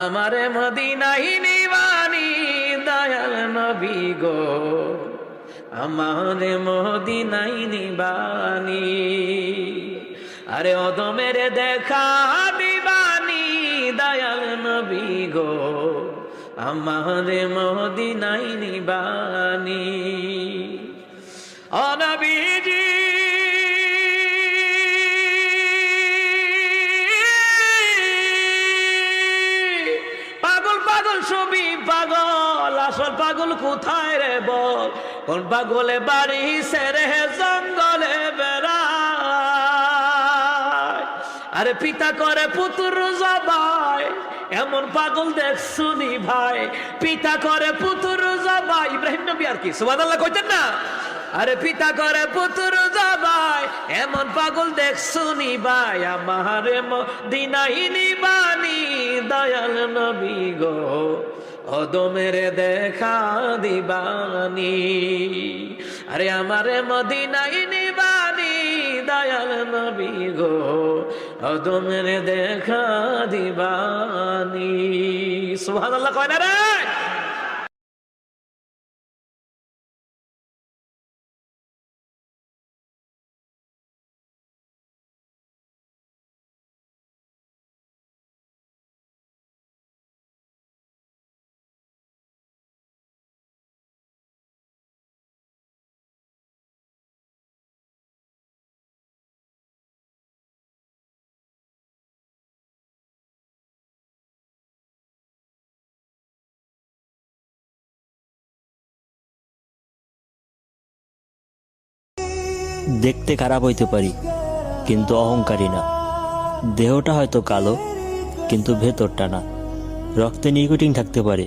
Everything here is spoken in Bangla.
আমারে মদিনায় নিবানি দয়াল নবী গো, আমারে মদিনায় নিবানি। আরে অদমের দেখা দিবানি দয়াল নবী গো, আমারে মদিনায় নিবানি। ও নবীজি ছবি পাগল, আসল পাগল কোথায় রে বল? কোন পাগলে বাড়ি সেরে জঙ্গলে বেড়ায়। আরে পিতা করে পুত্র জবাই, এমন পাগল দেখছুনি ভাই। পিতা করে পুত্র জবাই, ইব্রাহিম নবী আর কি সুবহানাল্লাহ কইতেন না? আরে পিতা করে পুত্র জবাই, এমন পাগল দেখছুনি ভাই। আমারে মদিনায় নিবানি দয়াল নবী গো, অদমের দেখা দিবানি। আরে আমারে মদিনায় নিবানি দয়াল নবী গো, অদমের দেখা দিবানি। সুবহানাল্লাহ কয় না রে? দেখতে খারাপ হইতে পারি কিন্তু অহংকারী না। দেহটা হয়তো কালো কিন্তু ভেতরটা না। রক্তে নিকোটিন থাকতে পারে